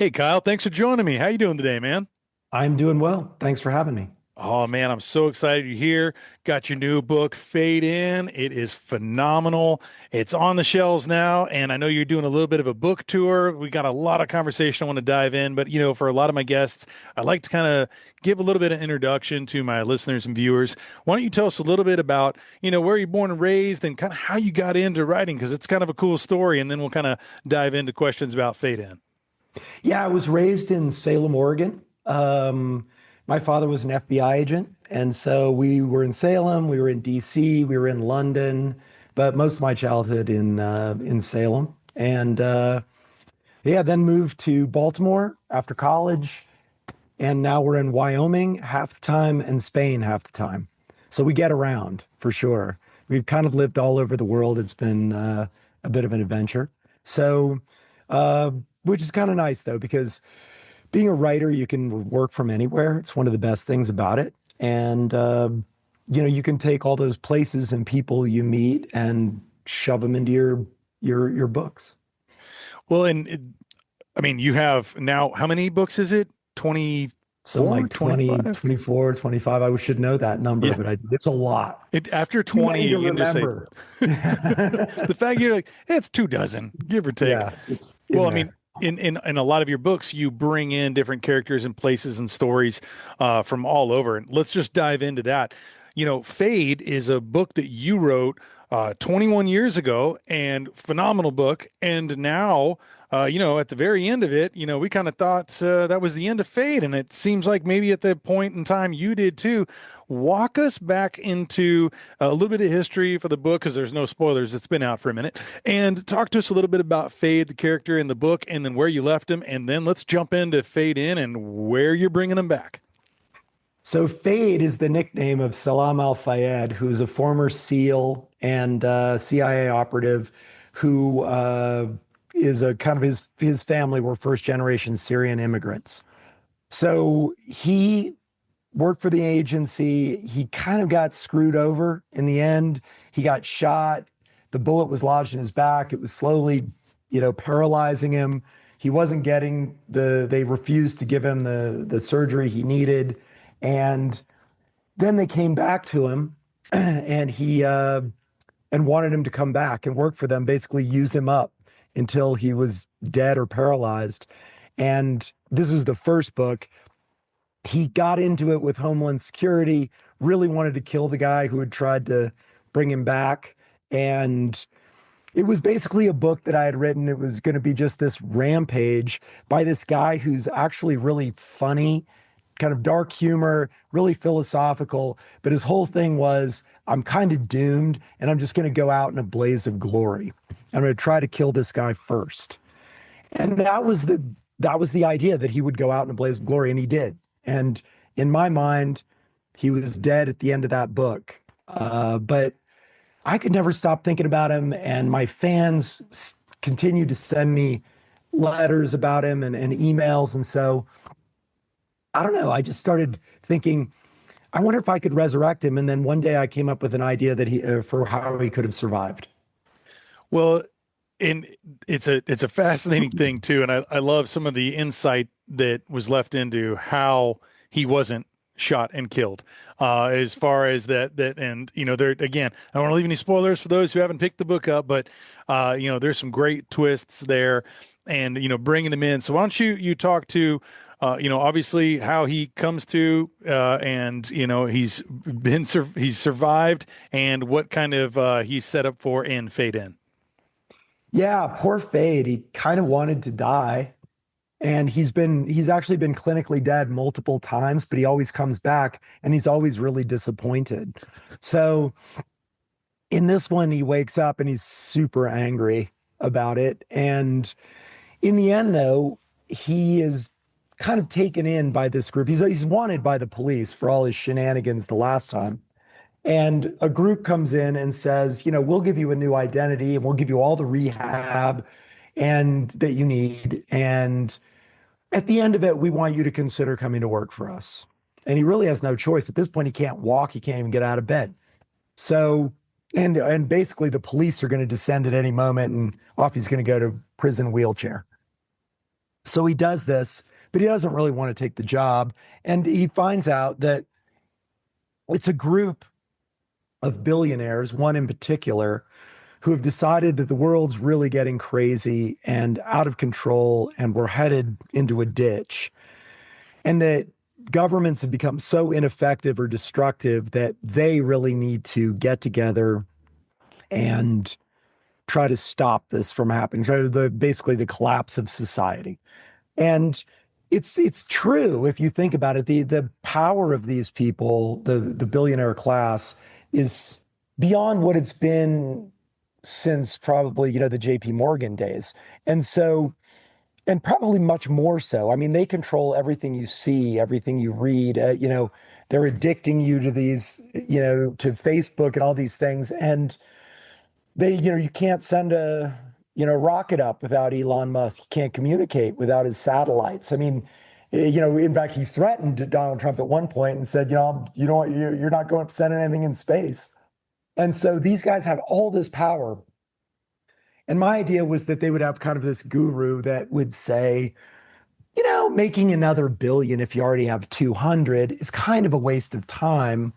Hey Kyle, thanks for joining me. How you doing today, man? I'm doing well. Thanks for having me. Oh man, I'm so excited you're here. Got your new book, Fade In. It is phenomenal. It's on the shelves now, and I know you're doing a little bit of a book tour. We got a lot of conversation I want to dive in, but for a lot of my guests, I like to kind of give a little bit of introduction to my listeners and viewers. Why don't you tell us a little bit about, where you're born and raised and kind of how you got into writing, because it's kind of a cool story, and then we'll kind of dive into questions about Fade In. Yeah, I was raised in Salem, Oregon. My father was an FBI agent, and so we were in Salem, we were in DC, we were in London, but most of my childhood in Salem. And yeah, then moved to Baltimore after college, and now we're in Wyoming half the time and Spain half the time. So we get around for sure. We've kind of lived all over the world. It's been a bit of an adventure. So, uh, which is kind of nice though, because being a writer, you can work from anywhere. It's one of the best things about it. And, you can take all those places and people you meet and shove them into your books. Well, I mean, you have now, how many books is it? Some 24, like 20, 25? 24, 25. I should know that number, Yeah. but it's a lot. After Too 20, many to you can just say remember. the fact you're like, it's 2 dozen, give or take. Yeah, it's Well, in I mean, there. in a lot of your books, you bring in different characters and places and stories from all over. And let's just dive into that. Fade is a book that you wrote 21 years ago, and phenomenal book. And now, at the very end of it, we kind of thought that was the end of Fade, and it seems like maybe at the point in time you did too. Walk us back into a little bit of history for the book, because there's no spoilers. It's been out for a minute, and talk to us a little bit about Fade, the character in the book, and then where you left him, and then let's jump into Fade In and where you're bringing him back. So Fade is the nickname of Salam al-Fayed, who's a former SEAL and CIA operative who is a kind of his family were first generation Syrian immigrants. So he worked for the agency. He kind of got screwed over in the end. He got shot. The bullet was lodged in his back. It was slowly, paralyzing him. He wasn't getting they refused to give him the surgery he needed. And then they came back to him and he and wanted him to come back and work for them, basically use him up until he was dead or paralyzed. And this is the first book. He got into it with Homeland Security, really wanted to kill the guy who had tried to bring him back. And it was basically a book that I had written. It was going to be just this rampage by this guy who's actually really funny, kind of dark humor, really philosophical. But his whole thing was, I'm kind of doomed and I'm just going to go out in a blaze of glory. I'm going to try to kill this guy first. And that was the idea, that he would go out in a blaze of glory, and he did. And in my mind, he was dead at the end of that book. But I could never stop thinking about him, and my fans continued to send me letters about him and emails. And so I don't know. I just started thinking, I wonder if I could resurrect him. And then one day I came up with an idea that he for how he could have survived. Well, and it's a fascinating thing too, and I love some of the insight that was left into how he wasn't shot and killed. As far as that, and there again, I don't want to leave any spoilers for those who haven't picked the book up, but there's some great twists there, and bringing them in. So why don't you talk to obviously how he comes to, and he's survived, and what kind of he's set up for in Fade In. Yeah, poor Fade. He kind of wanted to die. And he's actually been clinically dead multiple times, but he always comes back and he's always really disappointed. So in this one, he wakes up and he's super angry about it. And in the end, though, he is kind of taken in by this group. He's wanted by the police for all his shenanigans the last time. And a group comes in and says, we'll give you a new identity and we'll give you all the rehab and that you need. And at the end of it, we want you to consider coming to work for us. And he really has no choice. At this point, he can't walk, he can't even get out of bed. So, and basically the police are going to descend at any moment and off he's going to go to prison wheelchair. So he does this, but he doesn't really want to take the job. And he finds out that it's a group of billionaires, one in particular, who have decided that the world's really getting crazy and out of control, and we're headed into a ditch, and that governments have become so ineffective or destructive that they really need to get together and try to stop this from happening, try to basically the collapse of society. And it's true if you think about it. The power of these people, the billionaire class, is beyond what it's been since probably, the JP Morgan days. And so, and probably much more so. I mean, they control everything you see, everything you read. They're addicting you to these, to Facebook and all these things. And you can't send a, rocket up without Elon Musk. You can't communicate without his satellites. I mean, in fact, he threatened Donald Trump at one point and said, you're not going to send anything in space. And so these guys have all this power. And my idea was that they would have kind of this guru that would say, making another billion if you already have 200 is kind of a waste of time.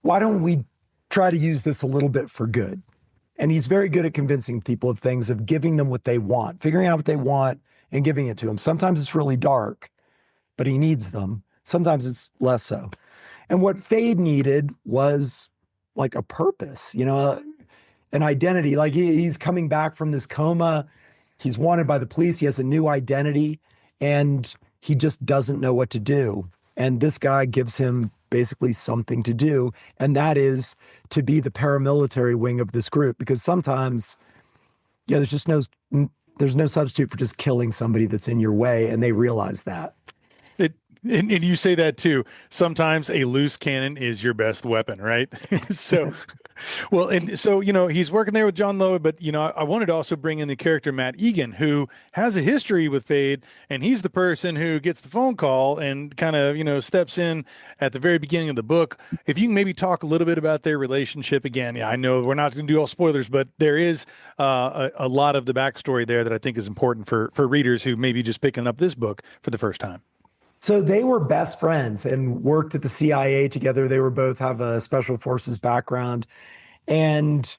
Why don't we try to use this a little bit for good? And he's very good at convincing people of things, of giving them what they want, figuring out what they want and giving it to them. Sometimes it's really dark, but he needs them. Sometimes it's less so. And what Fade needed was like a purpose, an identity. Like he's coming back from this coma. He's wanted by the police. He has a new identity and he just doesn't know what to do. And this guy gives him basically something to do. And that is to be the paramilitary wing of this group, because sometimes, there's no substitute for just killing somebody that's in your way. And they realize that. And you say that too. Sometimes a loose cannon is your best weapon, right? So, well, and so, he's working there with John Lowe, but, I wanted to also bring in the character Matt Egan, who has a history with Fade, and he's the person who gets the phone call and kind of, steps in at the very beginning of the book. If you can maybe talk a little bit about their relationship again. Yeah, I know we're not going to do all spoilers, but there is a lot of the backstory there that I think is important for readers who may be just picking up this book for the first time. So they were best friends and worked at the CIA together. They were both have a special forces background and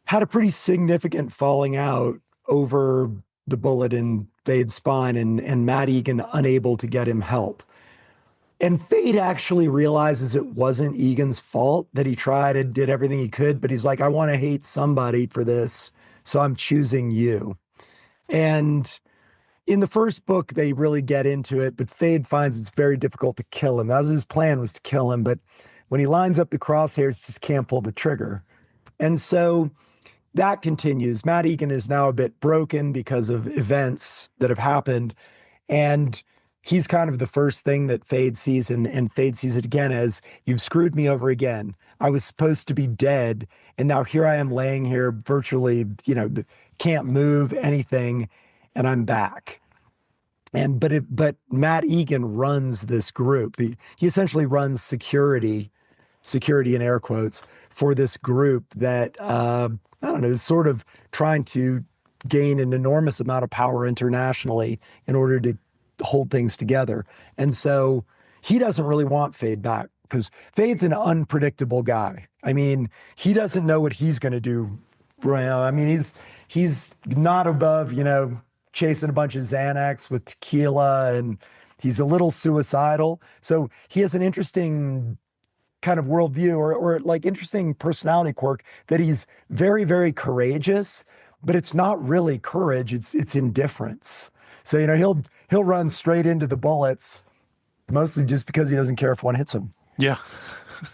had a pretty significant falling out over the bullet in Fade's spine, and Matt Egan unable to get him help. And Fade actually realizes it wasn't Egan's fault, that he tried and did everything he could, but he's like, I want to hate somebody for this, so I'm choosing you. And in the first book, they really get into it, but Fade finds it's very difficult to kill him. That was his plan, was to kill him. But when he lines up the crosshairs, just can't pull the trigger. And so that continues. Matt Egan is now a bit broken because of events that have happened. And he's kind of the first thing that Fade sees, and Fade sees it again as, you've screwed me over again. I was supposed to be dead. And now here I am laying here virtually, can't move anything. And I'm back. But Matt Egan runs this group. He essentially runs security in air quotes, for this group that, I don't know, is sort of trying to gain an enormous amount of power internationally in order to hold things together. And so he doesn't really want Fade back, because Fade's an unpredictable guy. I mean, he doesn't know what he's going to do. I mean, he's not above, chasing a bunch of Xanax with tequila, and he's a little suicidal. So he has an interesting kind of worldview, or like interesting personality quirk, that he's very, very courageous, but it's not really courage. It's indifference. So, he'll run straight into the bullets, mostly just because he doesn't care if one hits him. Yeah.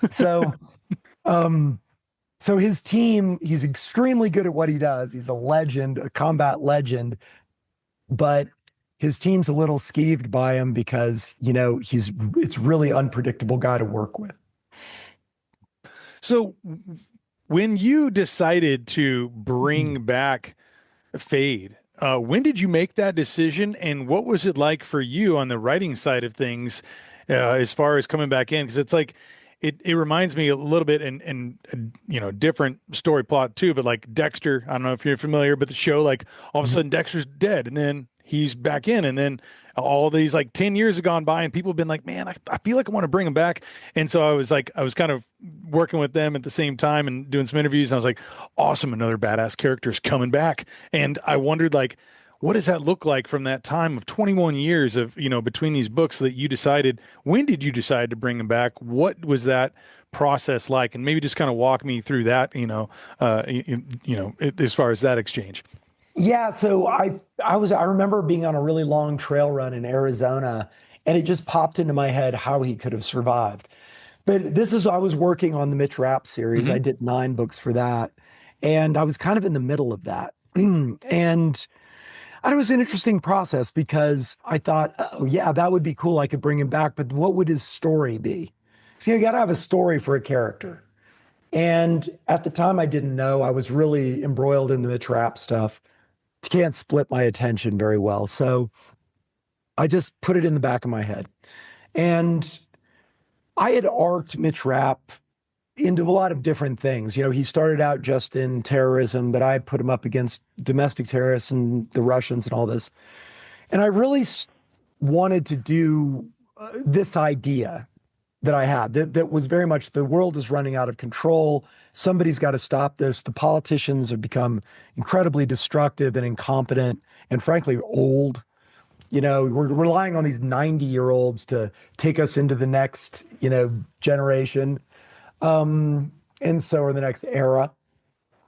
So, so his team, he's extremely good at what he does. He's a legend, a combat legend, but his team's a little skeeved by him because, it's really unpredictable guy to work with. So when you decided to bring back Fade, when did you make that decision, and what was it like for you on the writing side of things, as far as coming back in? Because it's like, it reminds me a little bit, and different story plot too, but like Dexter, I don't know if you're familiar, but the show, like all of a sudden Dexter's dead and then he's back in. And then all these like 10 years have gone by and people have been like, man, I feel like I want to bring him back. And so I was kind of working with them at the same time and doing some interviews. And I was like, awesome. Another badass character is coming back. And I wondered like, what does that look like from that time of 21 years of, between these books that you decided, when did you decide to bring him back? What was that process like? And maybe just kind of walk me through that, as far as that exchange. Yeah, so I remember being on a really long trail run in Arizona, and it just popped into my head how he could have survived. But I was working on the Mitch Rapp series. Hmm. I did 9 books for that, and I was kind of in the middle of that. And it was an interesting process because I thought, oh yeah, that would be cool. I could bring him back, but what would his story be? So you got to have a story for a character. And at the time, I didn't know. I was really embroiled in the Mitch Rapp stuff. Can't split my attention very well. So I just put it in the back of my head. And I had arced Mitch Rapp into a lot of different things. He started out just in terrorism, but I put him up against domestic terrorists and the Russians and all this. And I really wanted to do this idea that I had that was very much the world is running out of control. Somebody's got to stop this. The politicians have become incredibly destructive and incompetent and frankly old. We're relying on these 90-year-olds to take us into the next, generation. And so, or the next era.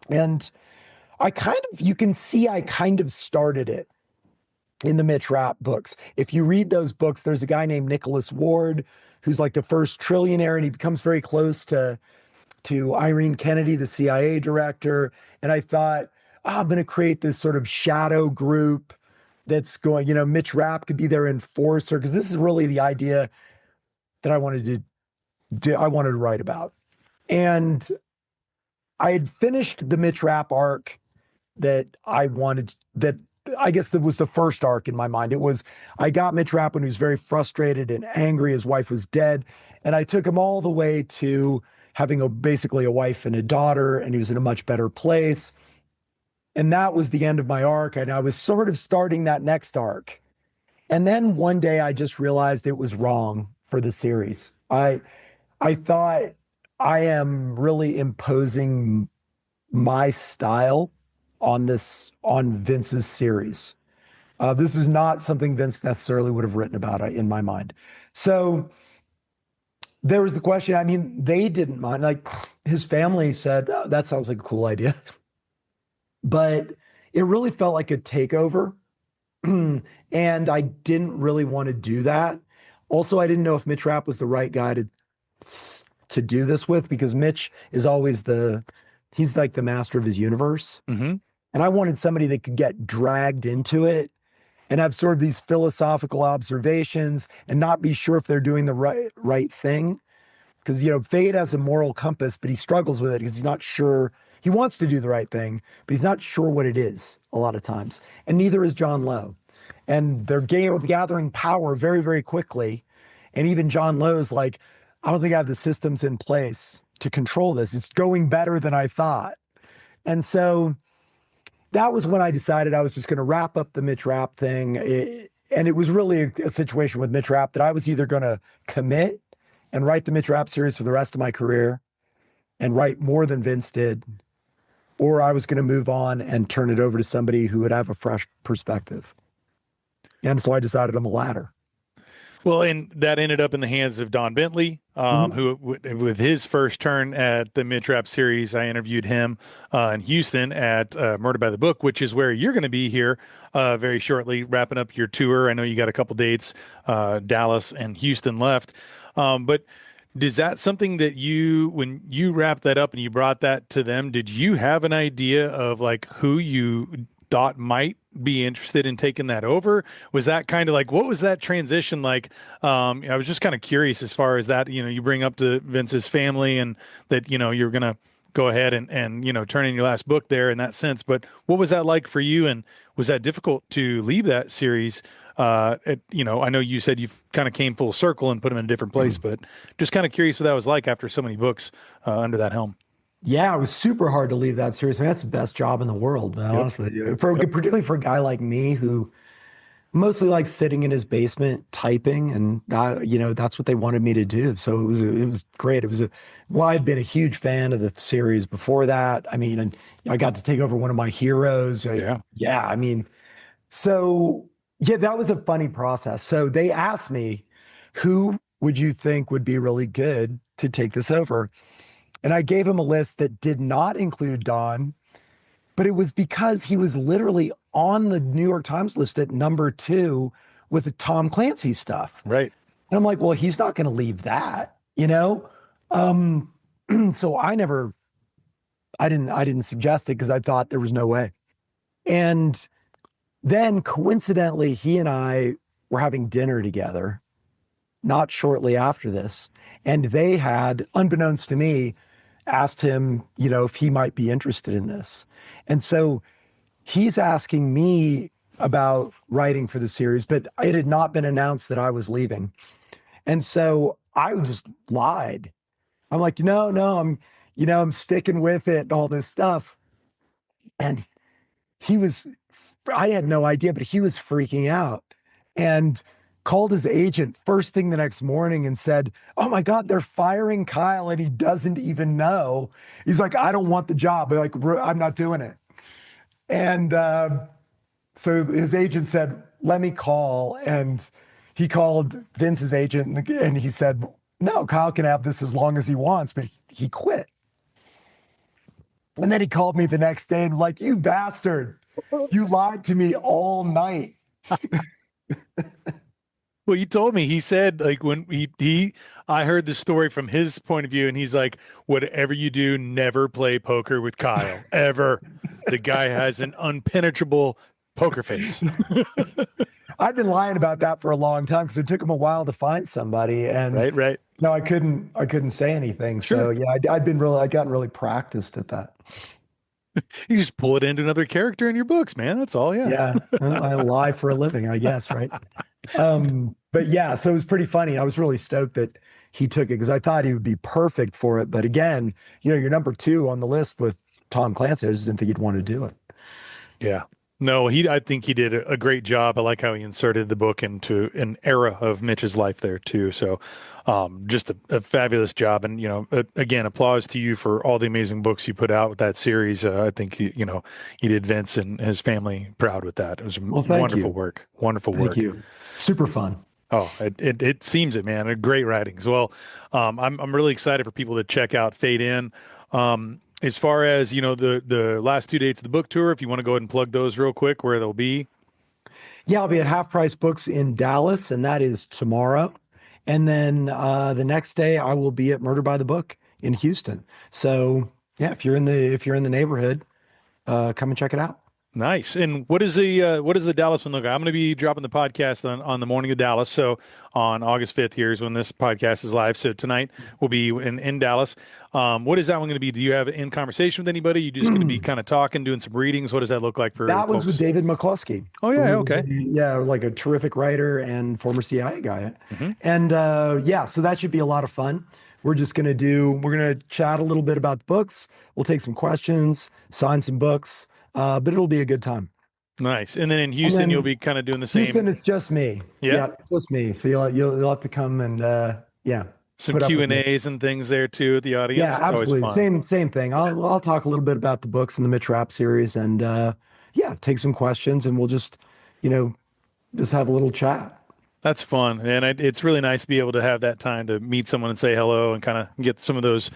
And you can see I kind of started it in the Mitch Rapp books. If you read those books, there's a guy named Nicholas Ward who's like the first trillionaire, and he becomes very close to Irene Kennedy, the CIA director. And I thought, I'm going to create this sort of shadow group that's going, Mitch Rapp could be their enforcer, because this is really the idea that I wanted to write about. And I had finished the Mitch Rapp arc that I guess that was the first arc in my mind. I got Mitch Rapp when he was very frustrated and angry. His wife was dead. And I took him all the way to having basically a wife and a daughter, and he was in a much better place. And that was the end of my arc. And I was sort of starting that next arc. And then one day I just realized it was wrong for the series. I thought I am really imposing my style on Vince's series. This is not something Vince necessarily would have written about in my mind. So there was the question. I mean, they didn't mind. Like his family said, oh, that sounds like a cool idea. But it really felt like a takeover. And I didn't really want to do that. Also, I didn't know if Mitch Rapp was the right guy to do this with, because Mitch is always he's like the master of his universe. Hmm. And I wanted somebody that could get dragged into it and have sort of these philosophical observations and not be sure if they're doing the right thing. Because, Fayed has a moral compass, but he struggles with it because he's not sure. He wants to do the right thing, but he's not sure what it is a lot of times. And neither is John Lowe. And they're gathering power very, very quickly. And even John Lowe's like, I don't think I have the systems in place to control this. It's going better than I thought. And so that was when I decided I was just going to wrap up the Mitch Rapp thing. And it was really a situation with Mitch Rapp that I was either going to commit and write the Mitch Rapp series for the rest of my career and write more than Vince did, or I was going to move on and turn it over to somebody who would have a fresh perspective. And so I decided on the latter. Well, and that ended up in the hands of Don Bentley, who, with his first turn at the Mitch Rapp series, I interviewed him in Houston at Murder by the Book, which is where you're going to be here very shortly, wrapping up your tour. I know you got a couple dates, Dallas and Houston left. But is that something that when you wrapped that up and you brought that to them, did you have an idea of like who you thought might be interested in taking that over? Was that kind of like, what was that transition like? I was just kind of curious as far as that, you bring up to Vince's family and that, you're going to go ahead and turn in your last book there in that sense. But what was that like for you? And was that difficult to leave that series? I know you said you kind of came full circle and put them in a different place, but just kind of curious what that was like after so many books under that helm. Yeah, it was super hard to leave that series. I mean, that's the best job in the world, to be honest with you. Particularly for a guy like me who mostly like sitting in his basement typing, and that's what they wanted me to do. So it was great. Well, I'd been a huge fan of the series before that. I mean, and I got to take over one of my heroes. Yeah. Yeah, I mean, so yeah, that was a funny process. So they asked me, who would you think would be really good to take this over? And I gave him a list that did not include Don, but it was because he was literally on the New York Times list at number 2 with the Tom Clancy stuff. Right. And I'm like, well, he's not going to leave that, you know? Um, so I didn't suggest it because I thought there was no way. And then coincidentally, he and I were having dinner together not shortly after this. And they had, unbeknownst to me, asked him, if he might be interested in this. And so he's asking me about writing for the series, but it had not been announced that I was leaving. And so I just lied. I'm like, no, no, I'm sticking with it and all this stuff. And he was, I had no idea, but he was freaking out and called his agent first thing the next morning and said, "Oh my God, they're firing Kyle and he doesn't even know." He's like, "I don't want the job. Like, I'm not doing it." And so his agent said, "Let me call." And he called Vince's agent and he said, "No, Kyle can have this as long as he wants," but he quit. And then he called me the next day and like, "You bastard, you lied to me all night." Well, you told me, he said, like, when I heard the story from his point of view, and he's like, whatever you do, never play poker with Kyle, ever. The guy has an unpenetrable poker face. I've been lying about that for a long time because it took him a while to find somebody, and Right, right. no, I couldn't say anything. So Sure. yeah, I'd gotten really practiced at that. You just pull it into another character in your books, man. That's all. Yeah. Yeah, well, I lie for a living, I guess, right? But yeah, so it was pretty funny. I was really stoked that he took it because I thought he would be perfect for it. But again, you're number 2 on the list with Tom Clancy. I just didn't think he'd want to do it. Yeah. No, I think he did a great job. I like how he inserted the book into an era of Mitch's life there too. So, just a fabulous job. And, again, applause to you for all the amazing books you put out with that series. I think, you did Vince and his family proud with that. It was Well, thank wonderful you. work. Wonderful Thank work. you. Super fun. Oh, it seems it, man. Great writings. Well, I'm really excited for people to check out Fade In. As far as the last 2 dates of the book tour, if you want to go ahead and plug those real quick, where they'll be. Yeah, I'll be at Half Price Books in Dallas, and that is tomorrow. And then the next day, I will be at Murder by the Book in Houston. So yeah, if you're in the neighborhood, come and check it out. Nice. And what is the Dallas one look like? I'm going to be dropping the podcast on the morning of Dallas. So on August 5th, here's when this podcast is live. So tonight we'll be in Dallas. What is that one going to be? Do you have in conversation with anybody? You just going to be kind of talking, doing some readings? What does that look like for That one's with folks? David McCluskey, Oh yeah. who is Okay. like a terrific writer and former CIA guy. Hmm. And yeah, so that should be a lot of fun. We're gonna chat a little bit about the books. We'll take some questions, sign some books, but it'll be a good time. Nice. And then in And Houston, you'll then be kind of doing the Houston, same. it's just me. Yeah. Yeah, just me. So you'll have to come and yeah, Some put up Q with and me. A's and things there too at the audience. Yeah, It's always absolutely. fun. Same thing. I'll talk a little bit about the books in the Mitch Rapp series and yeah, take some questions and we'll you know, just have a little chat. That's fun, and it's really nice to be able to have that time to meet someone and say hello and kind of get some of those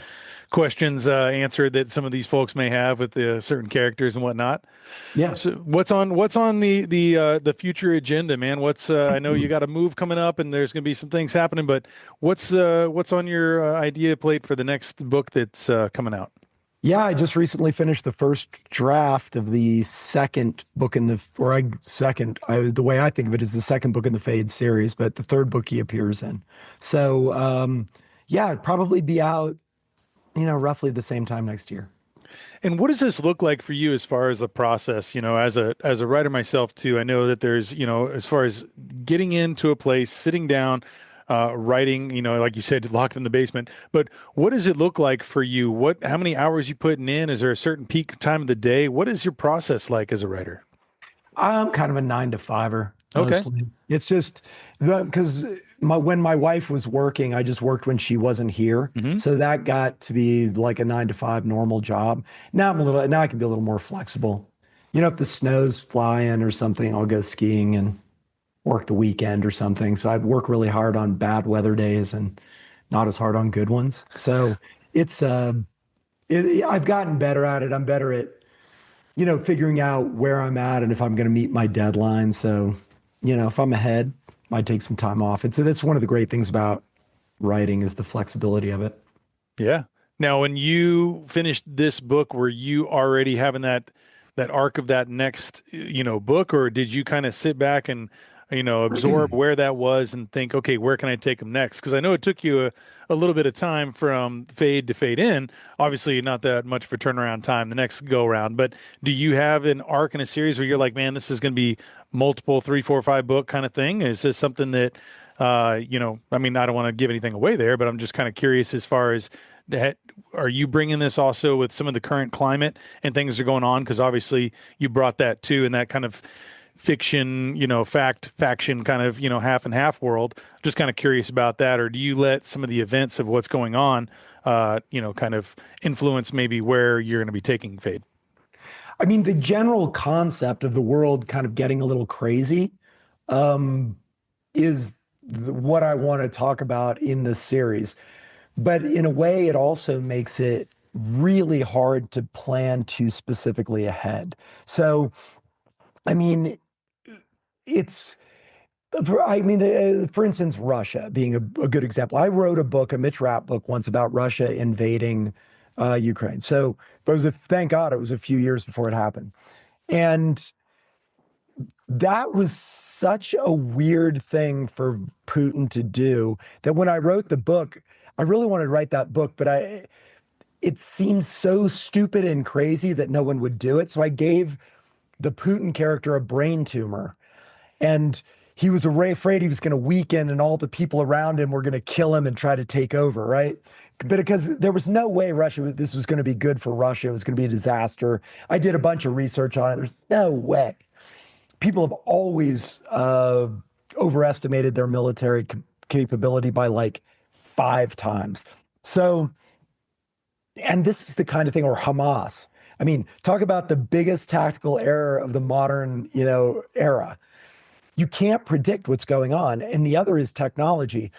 questions answered that some of these folks may have with the certain characters and whatnot. Yeah. So what's on the future agenda, man? I know you got a move coming up and there's going to be some things happening, but what's on your idea plate for the next book that's coming out? Yeah, I just recently finished the first draft of the second book in the, or I second, the way I think of it is the second book in the Fade series, but the third book he appears in. So, yeah, it'd probably be out, roughly the same time next year. And what does this look like for you as far as the process? As a writer myself too, I know that there's, as far as getting into a place, sitting down, writing, like you said, locked in the basement. But what does it look like for you? How many hours you putting in? Is there a certain peak time of the day? What is your process like as a writer? I'm kind of a 9 to 5er. Okay. mostly. It's just because when my wife was working, I just worked when she wasn't here. Hmm. So that got to be like a 9 to 5 normal job. Now I can be a little more flexible. If the snow's flying or something, I'll go skiing and work the weekend or something. So I work really hard on bad weather days and not as hard on good ones. So it's I've gotten better at it. I'm better at figuring out where I'm at and if I'm going to meet my deadline. So, if I'm ahead, I take some time off. And so that's one of the great things about writing is the flexibility of it. Yeah. Now, when you finished this book, were you already having that arc of that next, book, or did you kind of sit back and, absorb where that was and think, okay, where can I take them next? Because I know it took you a little bit of time from fade to fade in. Obviously, not that much of a turnaround time the next go around, but do you have an arc in a series where you're like, man, this is going to be multiple 3, 4, 5 book kind of thing? Is this something that I mean, I don't want to give anything away there, but I'm just kind of curious as far as that. Are you bringing this also with some of the current climate and things that are going on? Because obviously you brought that too in that kind of fiction, faction kind of, half and half world. Just kind of curious about that. Or do you let some of the events of what's going on, kind of influence maybe where you're going to be taking Fade? I mean, the general concept of the world kind of getting a little crazy um, is what I want to talk about in this series. But in a way, it also makes it really hard to plan too specifically ahead. So, I mean, it's, for instance, Russia being a good example. I wrote a book, a Mitch Rapp book once about Russia invading Ukraine. So, but thank God it was a few years before it happened. And that was such a weird thing for Putin to do that when I wrote the book, I really wanted to write that book, but it seemed so stupid and crazy that no one would do it. So I gave the Putin character a brain tumor, and he was afraid he was going to weaken and all the people around him were going to kill him and try to take over, right? But because there was no way this was going to be good for Russia, it was going to be a disaster. I did a bunch of research on it. There's no way. People have always overestimated their military capability by like 5 times. So, and this is the kind of thing, or Hamas. I mean, talk about the biggest tactical error of the modern, era. You can't predict what's going on. And the other is technology.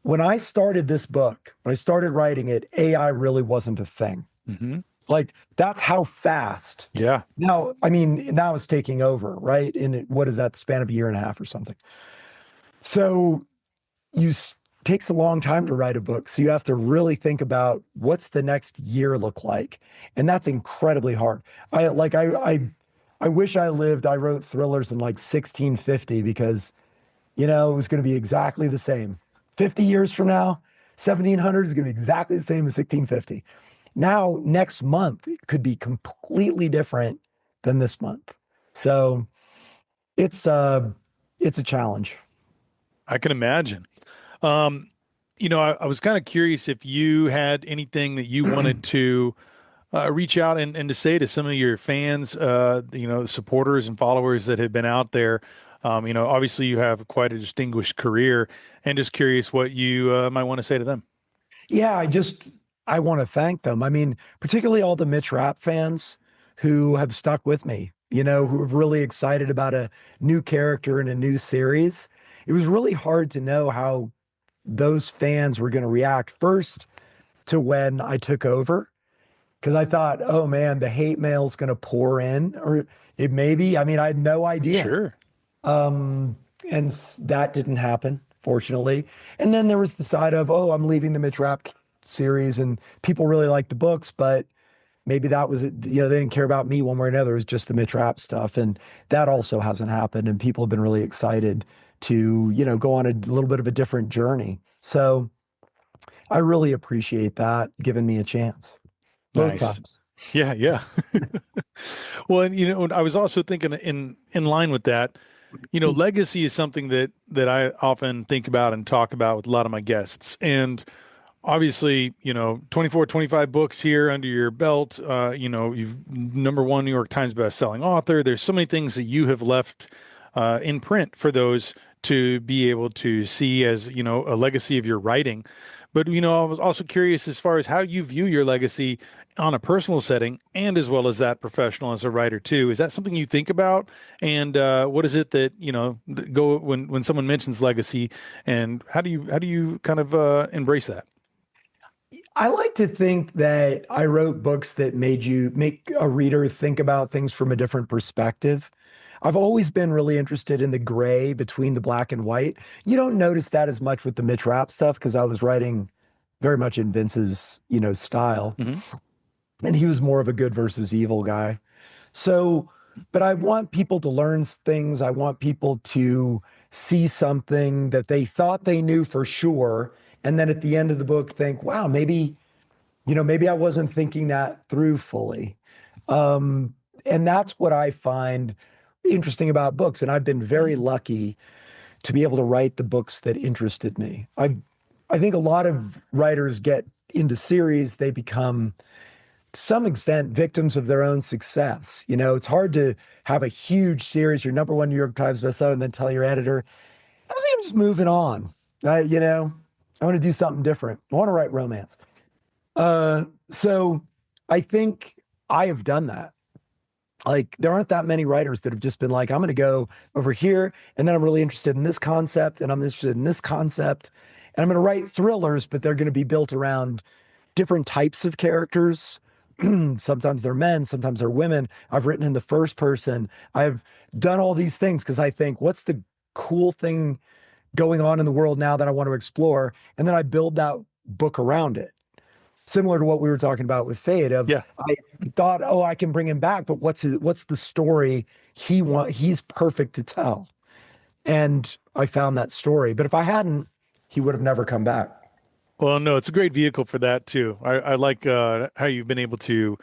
When I started this book, when I started writing it, AI really wasn't a thing. Hmm. Like that's how fast. Yeah. Now, I mean, now it's taking over, right? What is that, the span of a year and a half or something? So takes a long time to write a book. So you have to really think about what's the next year look like. And that's incredibly hard. I wish I wrote thrillers in like 1650 because, it was going to be exactly the same. 50 years from now, 1700 is going to be exactly the same as 1650. Now, next month, it could be completely different than this month. So it's a challenge. I can imagine. Um, I was kind of curious if you had anything that you wanted to reach out and to say to some of your fans, supporters and followers that have been out there. Obviously you have quite a distinguished career, and just curious what you might want to say to them. Yeah, I want to thank them. I mean, particularly all the Mitch Rapp fans who have stuck with me, who are really excited about a new character in a new series. It was really hard to know how those fans were going to react first to when I took over, because I thought, oh man, the hate mail's going to pour in, or it maybe. I mean, I had no idea. Sure. Um, and that didn't happen, fortunately. And then there was the side of, oh, I'm leaving the Mitch Rapp series, and people really like the books, but maybe that was it. They didn't care about me one way or another. It was just the Mitch Rapp stuff, and that also hasn't happened. And people have been really excited to, go on a little bit of a different journey. So I really appreciate that, giving me a chance both Nice. times. Yeah, yeah. Well, and I was also thinking in line with that, legacy is something that I often think about and talk about with a lot of my guests. And obviously, 24, 25 books here under your belt. You've #1 New York Times best-selling author. There's so many things that you have left in print for those to be able to see as, a legacy of your writing. But, I was also curious as far as how you view your legacy on a personal setting and as well as that professional as a writer too. Is that something you think about? And what is it that, go when someone mentions legacy, and how do you kind of embrace that? I like to think that I wrote books that made you make a reader think about things from a different perspective. I've always been really interested in the gray between the black and white. You don't notice that as much with the Mitch Rapp stuff because I was writing very much in Vince's, style, Hmm. and he was more of a good versus evil guy. So, but I want people to learn things. I want people to see something that they thought they knew for sure, and then at the end of the book think, wow, maybe I wasn't thinking that through fully. Um, and that's what I find interesting about books. And I've been very lucky to be able to write the books that interested me. I think a lot of writers get into series, they become to some extent victims of their own success. It's hard to have a huge series, your number one New York Times bestseller, and then tell your editor, I think I'm just moving on. I want to do something different. I want to write romance. So I think I have done that. Like, there aren't that many writers that have just been like, I'm going to go over here, and then I'm really interested in this concept, and I'm interested in this concept, and I'm going to write thrillers, but they're going to be built around different types of characters. Sometimes they're men, sometimes they're women. I've written in the first person. I've done all these things because I think, what's the cool thing going on in the world now that I want to explore? And then I build that book around it. Similar to what we were talking about with Fade of Yeah. I thought, oh, I can bring him back, but what's the story he's perfect to tell. And I found that story. But if I hadn't, he would have never come back. Well, no, it's a great vehicle for that too. I like how you've been able to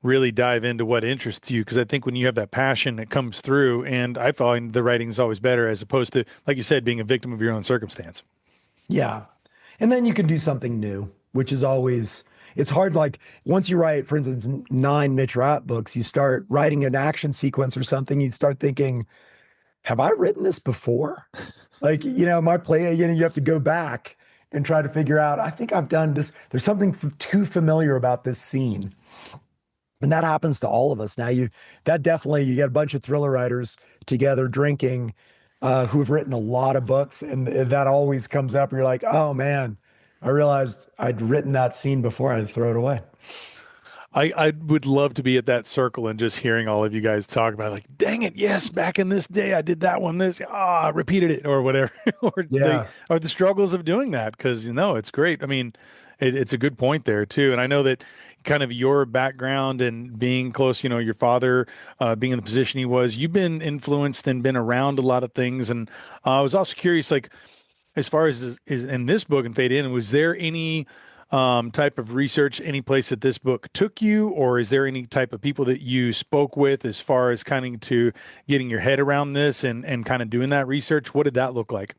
really dive into what interests you, because I think when you have that passion, it comes through. And I find the writing is always better as opposed to, like you said, being a victim of your own circumstance. Yeah. And then you can do something new, which is always, it's hard. Like, once you write, for instance, nine Mitch Rapp books, you start writing an action sequence or something, you start thinking, have I written this before? Like, my play, you have to go back and try to figure out, I think I've done this. There's something too familiar about this scene. And that happens to all of us. Now, that definitely, you get a bunch of thriller writers together drinking, who have written a lot of books, and that always comes up. And you're like, oh man, I realized I'd written that scene before, I'd throw it away. I would love to be at that circle and just hearing all of you guys talk about, like, dang it, yes, back in this day I did that one, this, I repeated it or whatever, Yeah. or the struggles of doing that, because it's great. I mean, it's a good point there too, and I know that kind of your background and being close, your father being in the position he was, you've been influenced and been around a lot of things, and I was also curious, like, as far as is in this book and Fade In, was there any type of research, any place that this book took you, or is there any type of people that you spoke with as far as kind of to getting your head around this and kind of doing that research? What did that look like?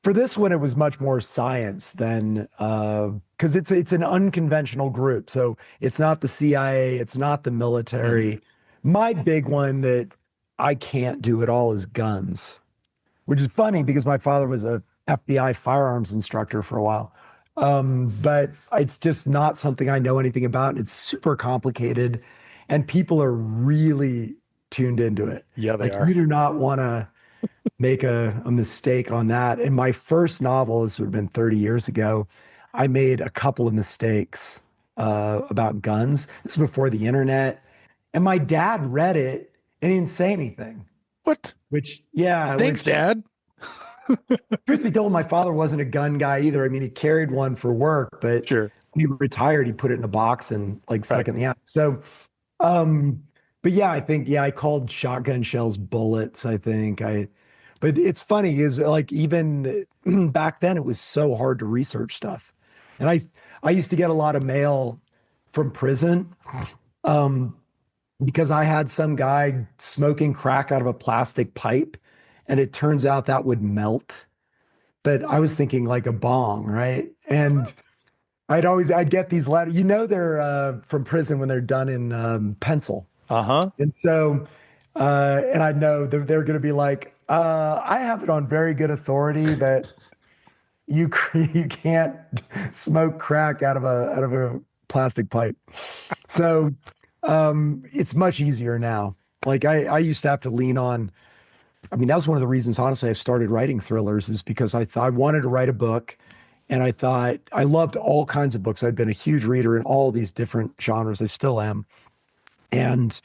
For this one, it was much more science than, because it's an unconventional group. So it's not the CIA, it's not the Hmm. military. My big one that I can't do at all is guns, which is funny because my father was a FBI firearms instructor for a while. But it's just not something I know anything about. It's super complicated, and people are really tuned into it. Yeah, they Like, are. you do not want to make a mistake on that. In my first novel, this would have been 30 years ago, I made a couple of mistakes about guns. This is before the internet. And my dad read it and he didn't say anything, What? Thanks, which, Dad. truth be told, my father wasn't a gun guy either. I mean, he carried one for work, but Sure. when he retired, he put it in a box and like stuck Right. it in the attic. So, um, but yeah, I think, yeah, I called shotgun shells bullets, I think. But it's funny is like, even back then it was so hard to research stuff. And I used to get a lot of mail from prison, um, because I had some guy smoking crack out of a plastic pipe, and it turns out that would melt. But I was thinking like a bong, right? And I'd get these letters. They're from prison when they're done in pencil. Uh-huh. And so, and I know they're going to be like, I have it on very good authority that you can't smoke crack out of a plastic pipe. So it's much easier now. Like I used to have to lean on. I mean, that was one of the reasons, honestly, I started writing thrillers is because I thought I wanted to write a book, and I thought I loved all kinds of books. I'd been a huge reader in all these different genres. I still am, and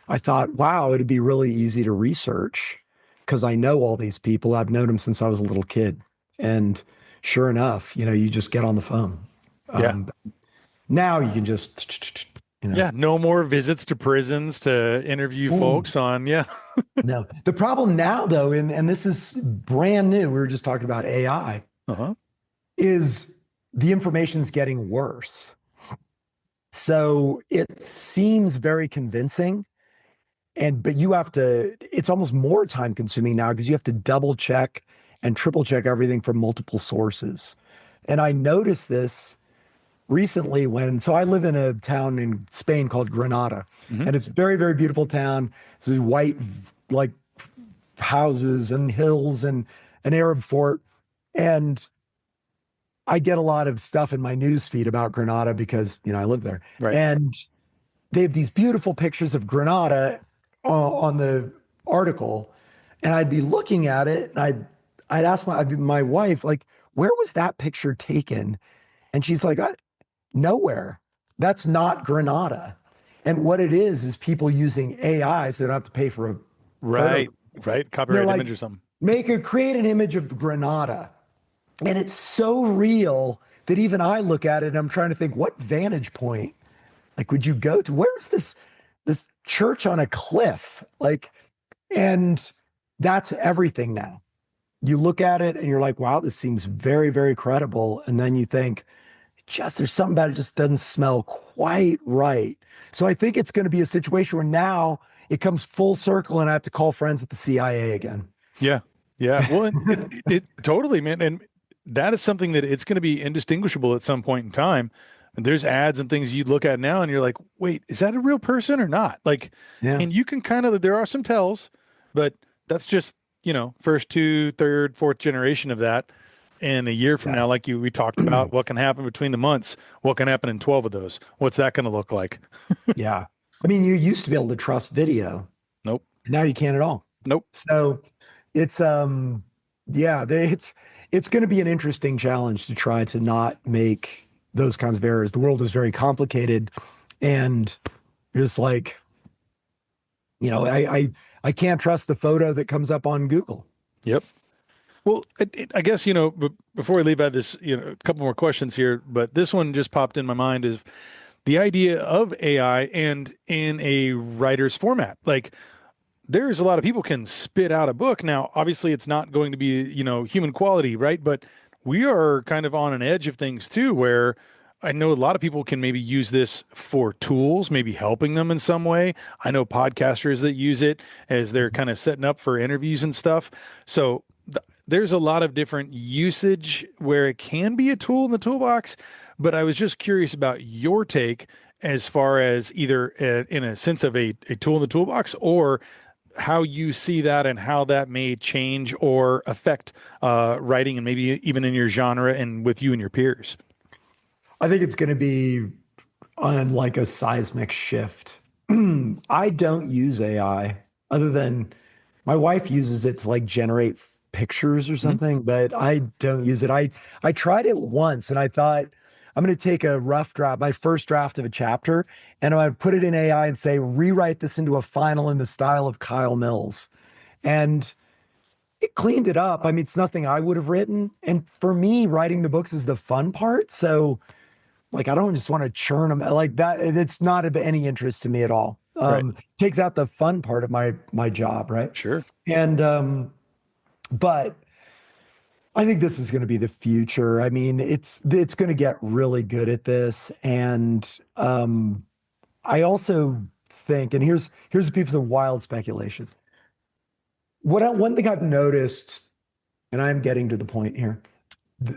I thought, wow, it'd be really easy to research because I know all these people. I've known them since I was a little kid. And sure enough, you just get on the phone. Yeah. Um, Now you can just, you know, Yeah. No more visits to prisons to interview boom. folks on. Yeah. No. The problem now, though, and this is brand new, we were just talking about AI, Uh-huh. is the information's getting worse. So it seems very convincing. But you have to, it's almost more time consuming now because you have to double check and triple check everything from multiple sources. And I noticed this recently so I live in a town in Spain called Granada, Hmm. and it's a very, very beautiful town. It's white, like houses and hills and an Arab fort. And I get a lot of stuff in my news feed about Granada because, I live there. Right. And they have these beautiful pictures of Granada on the article, and I'd be looking at it, and I'd ask my wife, like, where was that picture taken? And she's like, nowhere. That's not Granada. And what it is people using AI so they don't have to pay for a photo. Right. Right. They're Copyright image or like, something. create an image of Granada. And it's so real that even I look at it and I'm trying to think, what vantage point like would you go to? Where's this church on a cliff? Like, and that's everything now. You look at it and you're like, wow, this seems very, very credible. And then you think, there's something about it just doesn't smell quite right. So I think it's going to be a situation where now it comes full circle and I have to call friends at the CIA again. Yeah. Yeah. Well, it totally, man. And that is something that it's going to be indistinguishable at some point in time. And there's ads and things you look at now and you're like, wait, is that a real person or not? Like, Yeah. and you can there are some tells, but that's just, first, two, third, fourth generation of that. And a year from Yeah. now, like we talked about, what can happen between the months? What can happen in 12 of those? What's that going to look like? Yeah. I mean, you used to be able to trust video. Nope. Now you can't at all. Nope. So it's yeah, it's going to be an interesting challenge to try to not make those kinds of errors. The world is very complicated, and just like I can't trust the photo that comes up on Google. Yep. Well, I guess, before we leave out this, a couple more questions here, but this one just popped in my mind is the idea of AI and in a writer's format. Like, there's a lot of people can spit out a book. Now, obviously, it's not going to be, human quality, right? But we are kind of on an edge of things too, where I know a lot of people can maybe use this for tools, maybe helping them in some way. I know podcasters that use it as they're kind of setting up for interviews and stuff. So there's a lot of different usage where it can be a tool in the toolbox. But I was just curious about your take as far as either in a sense of a tool in the toolbox or how you see that and how that may change or affect writing and maybe even in your genre and with you and your peers. I think it's going to be on like a seismic shift. I don't use AI other than my wife uses it to like generate pictures or Mhm. something, but I don't use it. I tried it once and I thought I'm going to take a rough draft, my first draft of a chapter, and I put it in AI and say, rewrite this into a final in the style of Kyle Mills. And it cleaned it up. I mean, it's nothing I would have written. And for me, writing the books is the fun part. So like, I don't just want to churn them like that. It's not of any interest to me at all. Right. Takes out the fun part of my job, right? Sure. And but I think this is going to be the future. I mean, it's going to get really good at this, and I also think, and here's a piece of wild speculation. One thing I've noticed, and I'm getting to the point here,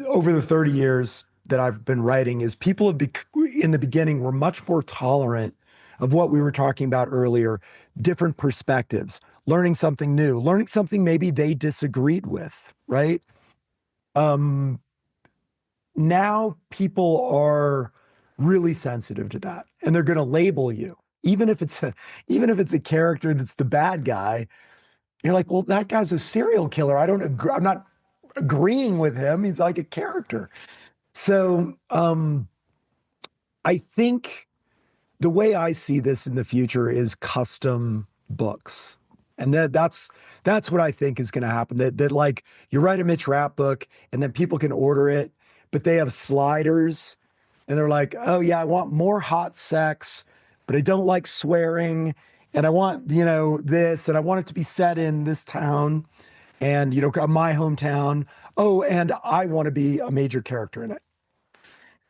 over the 30 years that I've been writing, is people in the beginning were much more tolerant of what we were talking about earlier, different perspectives, learning something new, learning something maybe they disagreed with, right? Um, Now people are really sensitive to that, and they're going to label you, even if it's a character that's the bad guy. You're like, well, that guy's a serial killer. I don't agree. I'm not agreeing with him. He's like a character. So I think the way I see this in the future is custom books. And that's what I think is going to happen. That like you write a Mitch Rapp book and then people can order it, but they have sliders and they're like, "Oh yeah, I want more hot sex, but I don't like swearing and I want, this and I want it to be set in this town and my hometown. Oh, and I want to be a major character in it."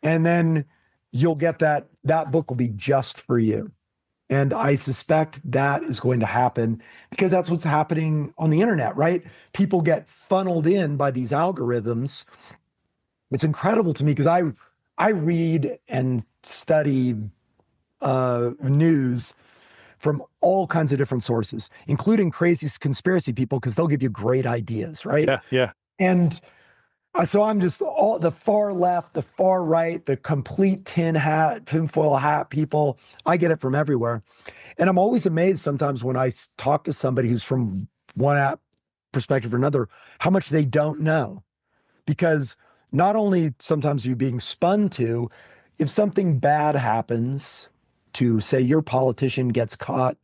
And then you'll get that book will be just for you. And I suspect that is going to happen because that's what's happening on the internet, right? People get funneled in by these algorithms. It's incredible to me because I read and study news from all kinds of different sources, including crazy conspiracy people, because they'll give you great ideas, right? Yeah, yeah. And so I'm just all the far left, the far right, the complete tinfoil hat people. I get it from everywhere. And I'm always amazed sometimes when I talk to somebody who's from one app perspective or another, how much they don't know. Because not only sometimes you being spun to, if something bad happens to say your politician gets caught,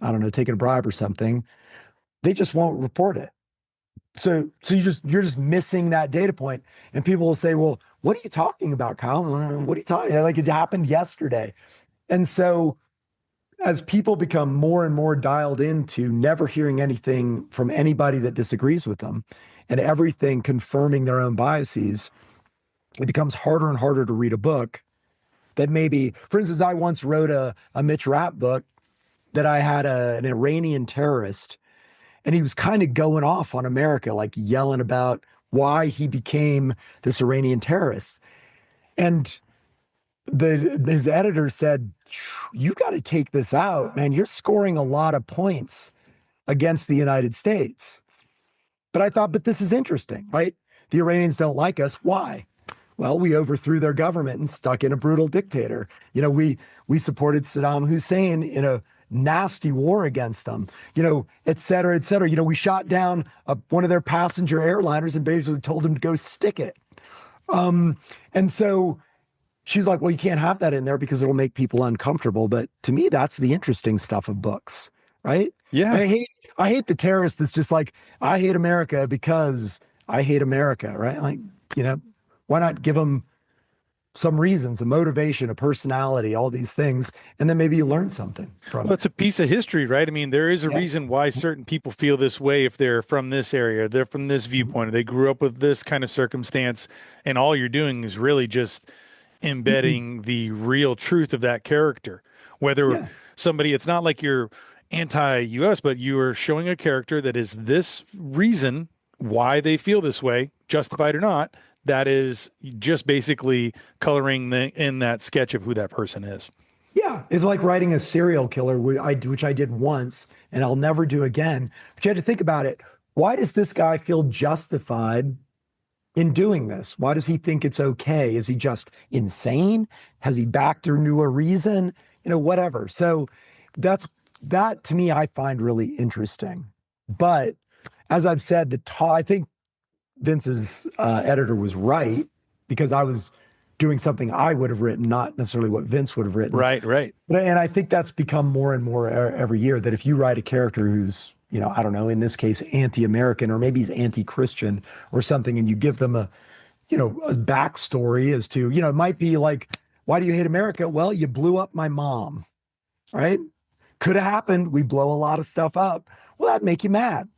I don't know, taking a bribe or something, they just won't report it. So you're just missing that data point. And people will say, well, what are you talking about, Kyle? What are you talking? Like it happened yesterday. And so as people become more and more dialed into never hearing anything from anybody that disagrees with them and everything confirming their own biases, it becomes harder and harder to read a book that maybe, for instance, I once wrote a Mitch Rapp book that I had an Iranian terrorist, and he was kind of going off on America, like yelling about why he became this Iranian terrorist. And his editor said, "You got to take this out, man. You're scoring a lot of points against the United States." But I thought, but this is interesting, right? The Iranians don't like us. Why? Well, we overthrew their government and stuck in a brutal dictator. We supported Saddam Hussein in a nasty war against them, et cetera, et cetera. We shot down one of their passenger airliners and basically told them to go stick it. And so she's like, well, you can't have that in there because it'll make people uncomfortable. But to me, that's the interesting stuff of books, right? Yeah. I hate the terrorist that's just like, I hate America because I hate America, right? Like, why not give them some reasons, a motivation, a personality, all these things, and then maybe you learn something from Well, it. it's a piece of history, right? I mean, there is a Yeah. reason why certain people feel this way if they're from this area, they're from this Mhm. viewpoint, or they grew up with this kind of circumstance, and all you're doing is really just embedding the real truth of that character. Whether Yeah. somebody, it's not like you're anti-US, but you are showing a character that is this reason why they feel this way, justified or not. That is just basically coloring in that sketch of who that person is. Yeah. It's like writing a serial killer, which I did once and I'll never do again. But you had to think about it. Why does this guy feel justified in doing this? Why does he think it's okay? Is he just insane? Has he backed into a reason? Whatever. So that's that to me, I find really interesting. But as I've said, I think Vince's editor was right because I was doing something I would have written, not necessarily what Vince would have written. Right, right. And I think that's become more and more every year that if you write a character who's, I don't know, in this case, anti-American or maybe he's anti-Christian or something, and you give them a backstory as to, it might be like, why do you hate America? Well, you blew up my mom, right? Could have happened. We blow a lot of stuff up. Well, that'd make you mad,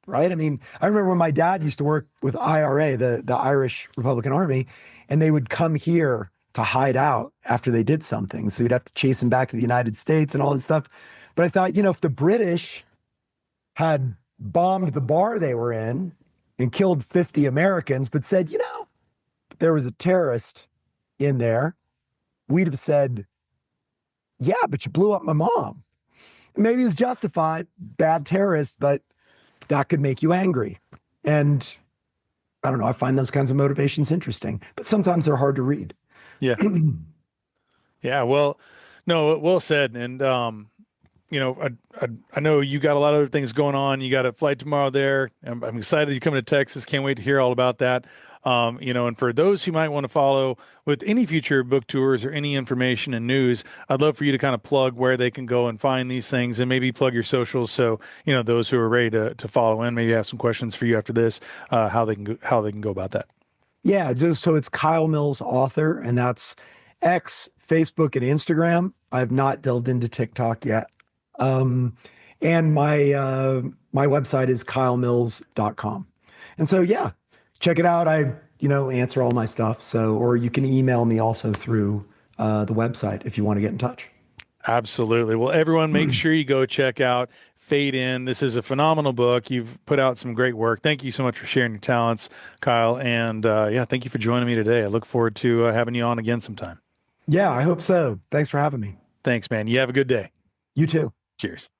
right? I mean, I remember when my dad used to work with IRA, the Irish Republican Army, and they would come here to hide out after they did something. So you'd have to chase them back to the United States and all this stuff. But I thought, if the British had bombed the bar they were in and killed 50 Americans, but said, there was a terrorist in there, we'd have said, yeah, but you blew up my mom. maybe it's justified, bad terrorist, but that could make you angry. And I don't know, I find those kinds of motivations interesting, but sometimes they're hard to read. Yeah. Yeah. Well, no, well said. And, I know you got a lot of other things going on. You got a flight tomorrow there. I'm excited you're coming to Texas. Can't wait to hear all about that. And for those who might want to follow with any future book tours or any information and news, I'd love for you to kind of plug where they can go and find these things and maybe plug your socials. So, those who are ready to follow in, maybe have some questions for you after this, how they can go about that. Yeah, just so it's Kyle Mills author, and that's X, Facebook, and Instagram. I've not delved into TikTok yet. Um, and my website is kylemills.com. And so yeah, check it out. I, answer all my stuff. So, or you can email me also through the website if you want to get in touch. Absolutely. Well, everyone, make sure you go check out Fade In. This is a phenomenal book. You've put out some great work. Thank you so much for sharing your talents, Kyle. And yeah, thank you for joining me today. I look forward to having you on again sometime. Yeah, I hope so. Thanks for having me. Thanks, man. You have a good day. You too. Cheers.